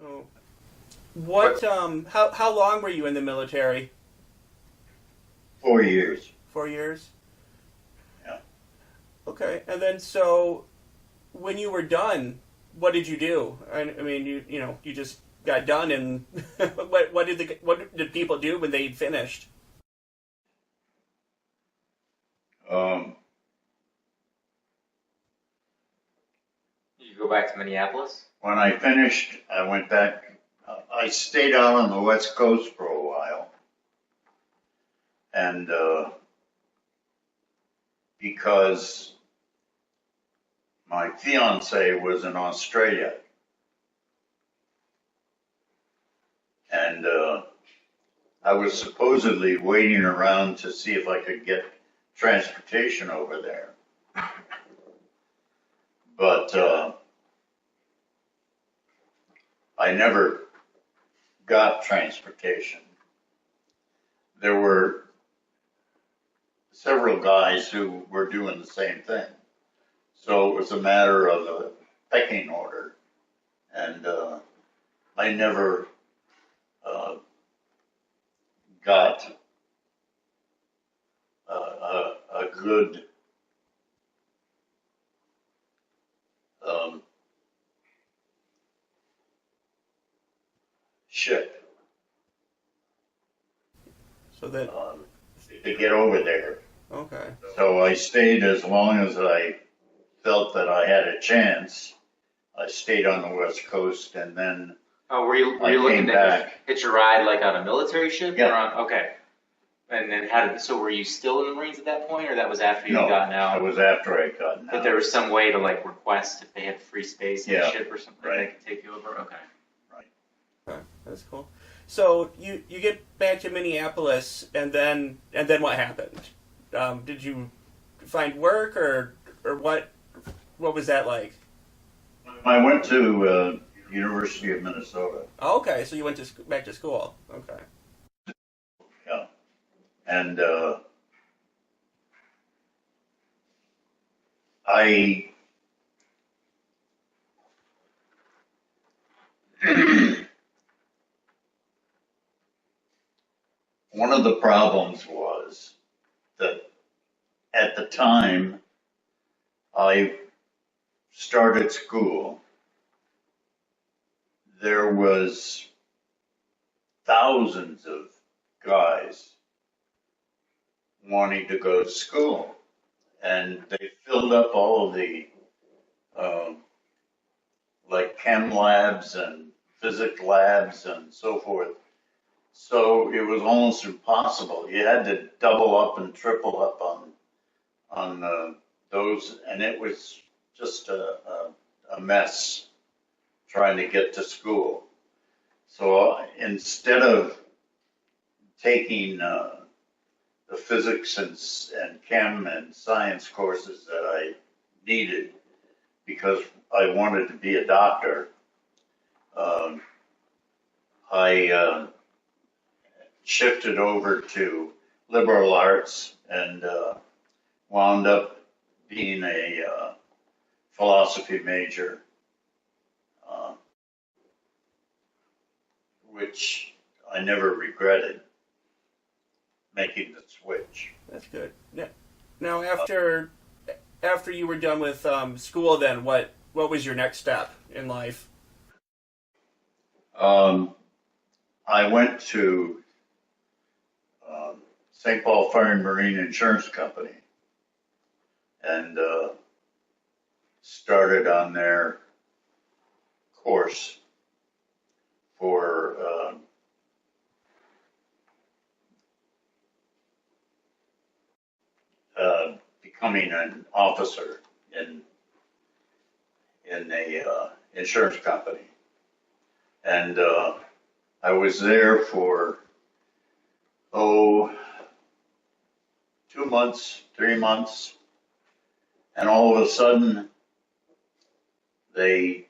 Oh. How long were you in the military? 4 years. 4 years? Yeah. Okay. And then so when you were done, what did you do? I mean, you just got done, and what did people do when they finished? Um, Did you go back to Minneapolis? when I finished, I went back. I stayed out on the West Coast for a while, and because my fiance was in Australia, and I was supposedly waiting around to see if I could get transportation over there. But I never got transportation. There were several guys who were doing the same thing. So it was a matter of a pecking order. And I never got a good ship So that um, to get over there. okay. So I stayed as long as I felt that I had a chance. I stayed on the West Coast, and then Oh, were I you looking came to back. hitch a ride like on a military ship? Yeah. Or okay. And then so were you still in the Marines at that point, or that was after you No, had gotten out? it was after I'd gotten But out. there was some way to like request if they had free space in the Yeah, ship or something, right. they could take you over. Okay. Okay, that's cool. So you get back to Minneapolis, and then what happened? Did you find work, or what was that like? I went to University of Minnesota. Oh, okay, so you went back to school. Okay. Yeah, and I one of the problems was that at the time I started school, there was thousands of guys wanting to go to school, and they filled up all of the um, like chem labs and physics labs and so forth. So it was almost impossible. You had to double up and triple up on those, and it was just a mess trying to get to school. So instead of taking the physics and chem and science courses that I needed because I wanted to be a doctor, um, I shifted over to liberal arts and wound up being a philosophy major, uh, which I never regretted making the switch. That's good. Yeah. Now, after you were done with school, then what was your next step in life? I went to St. Paul Fire and Marine Insurance Company and started on their course for becoming an officer in a insurance company, and I was there for 2 months, 3 months, and all of a sudden they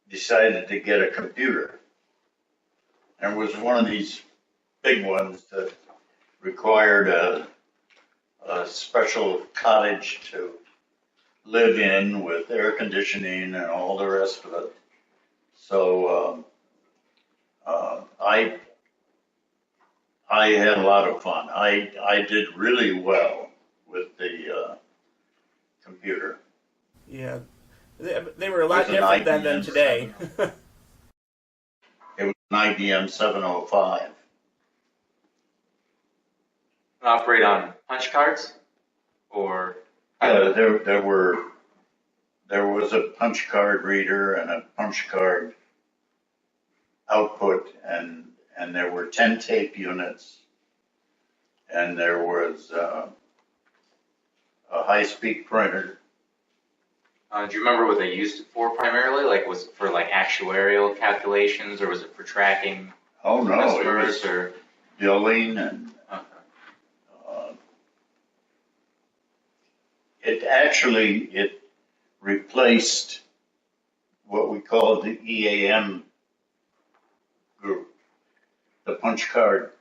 decided to get a computer, and it was one of these big ones that required a special cottage to live in with air conditioning and all the rest of it. So I had a lot of fun. I did really well with the computer. Yeah, they were a lot It was an different then than IBM today. It was an IBM 705. Operate on punch cards, or There was a punch card reader and a punch card output, and there were 10 tape units, and there was a high-speed printer. do you remember what they used it for primarily? Like, was it for like actuarial calculations, or was it for tracking Oh no, it customers, was or? billing, and Okay. uh, it replaced what we call the EAM group, the punch card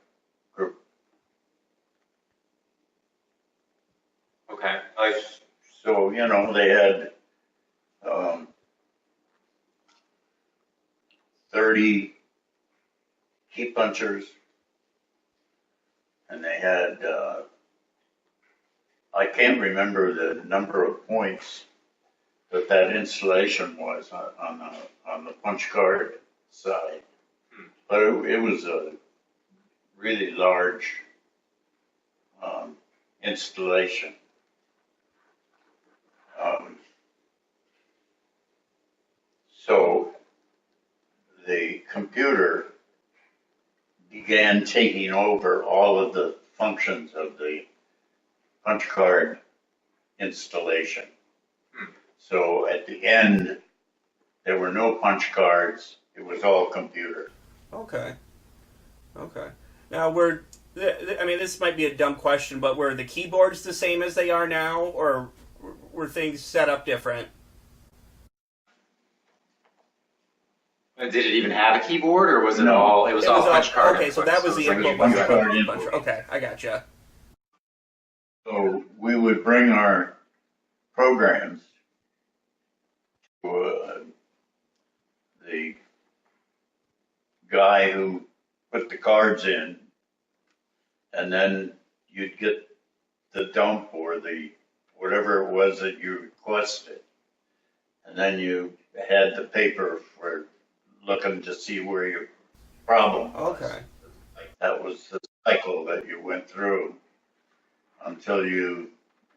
group. Okay. So, you know, they had 30 key punchers, and they had, I can't remember the number of points that installation was on the punch card side, but it was a really large installation. So the computer began taking over all of the functions of the punch card installation. So at the end, there were no punch cards. It was all computer. Okay. Okay. Now, I mean, this might be a dumb question, but were the keyboards the same as they are now, or were things set up different? Did it even have a keyboard, or was it all? It was all punch card. Okay, so that was the input, input. punch card Punch- input. Okay, I gotcha. So we would bring our programs to the guy who put the cards in, and then you'd get the dump or the whatever it was that you requested, and then you had the paper for looking to see where your problem was. Okay. That was the cycle that you went through until you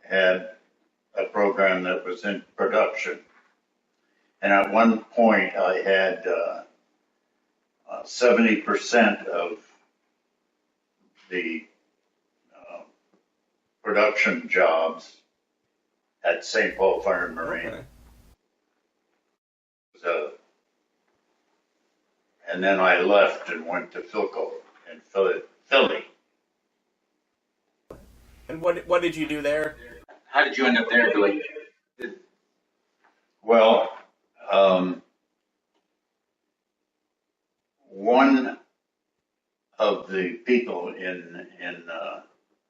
had a program that was in production. And at one point, I had 70% of the production jobs at St. Paul Fire and Marine. Okay. So, and then I left and went to Philco in Philly. And what did you do there? How did you end up there, Billy? Well, one of the people in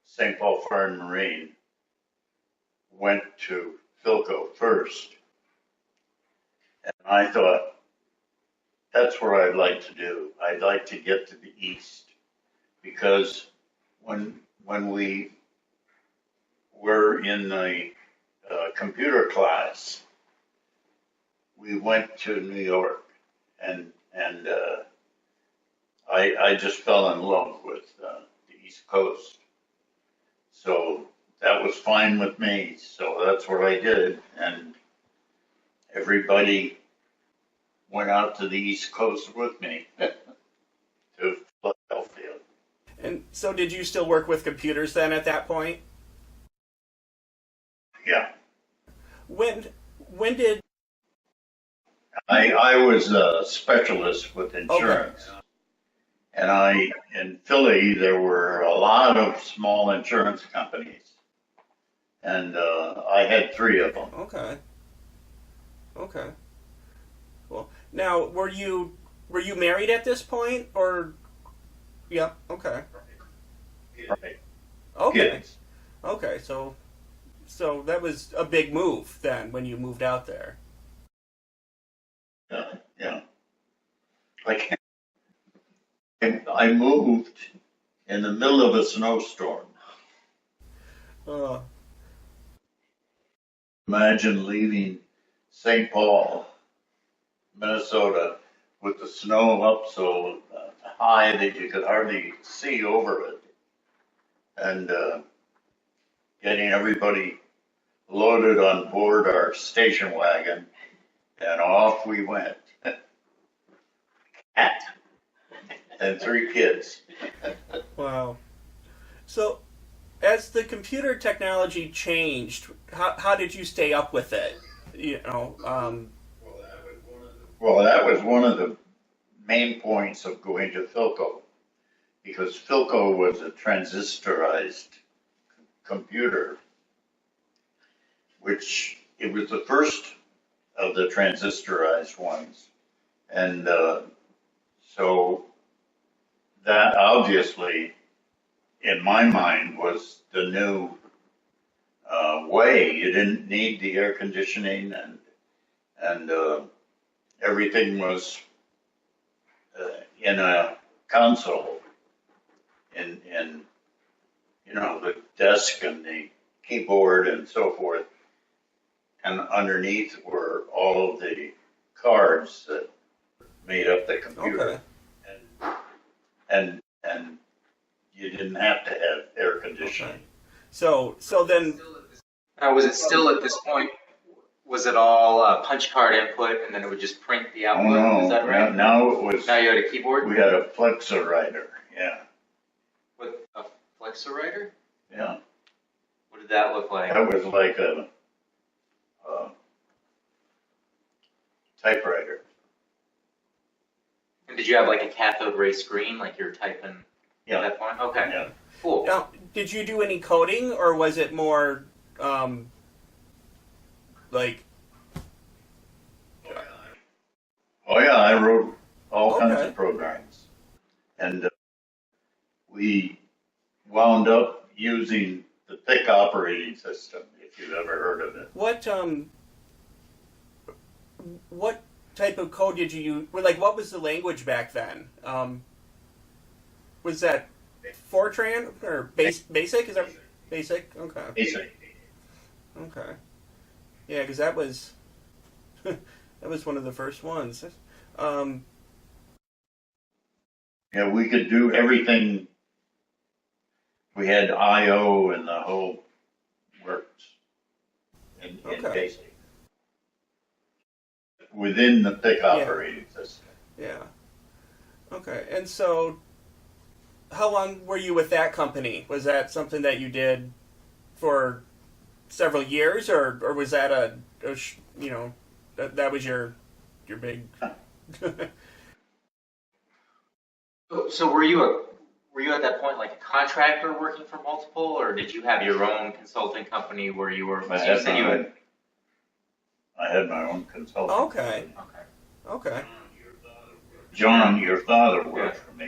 St. Paul Fire and Marine went to Philco first, and I thought that's where I'd like to do. I'd like to get to the east, because when we were in the computer class, we went to New York, and I just fell in love with the East Coast. So that was fine with me. So that's what I did, and everybody went out to the East Coast with me to Philadelphia. And so, did you still work with computers then at that point? Yeah, When did? I was a specialist with insurance. Okay. And in Philly, there were a lot of small insurance companies, and I had 3 of them. Okay. Okay. Well, now were you married at this point, or? Yeah. Okay. Right. Okay. Kids. Okay. So that was a big move then when you moved out there. Yeah. Like, I moved in the middle of a snowstorm. Oh, Imagine leaving St. Paul, Minnesota, with the snow up so high that you could hardly see over it, and getting everybody loaded on board our station wagon, and off we went. And 3 kids. wow. So, as the computer technology changed, how did you stay up with it? You know, Well, that was one of the main points of going to Philco, because Philco was a transistorized computer, which it was the first of the transistorized ones. And so that obviously, in my mind, was the new way. You didn't need the air conditioning, and everything was in a console, in the desk and the keyboard and so forth, and underneath were all of the cards that made up the computer. okay. And you didn't have to have air conditioning. Okay. So then, Was it still at this point? Was it all punch card input, and then it would just print the Oh output? no! Is that right? Now it was. Now you had a keyboard We had a Flexowriter. Yeah, with a flexowriter. yeah. What did that look like? That was like a typewriter. And did you have like a cathode ray screen, like you're typing Yeah. at that point? Okay, Yeah. cool. now, did you do any coding, or was it more like? Oh yeah, I wrote all kinds Okay. of programs, and we wound up using the PIC operating system. If you've ever heard of it. What type of code did you use? Well, like, what was the language back then? Was that Fortran or Basic? Is that Basic? Okay. Basic. Okay. Yeah, because that was that was one of the first ones. Yeah, we could do everything. We had I/O and the whole works in Okay. Basic within the PIC operating system. Yeah. Okay. And so, how long were you with that company? Was that something that you did for several years, or was that that was your big? So were you at that point like a contractor working for multiple, or did you have your own consulting company where you were? I So you had said you had. my own consulting. Okay. Okay. Okay. John, your father worked for me.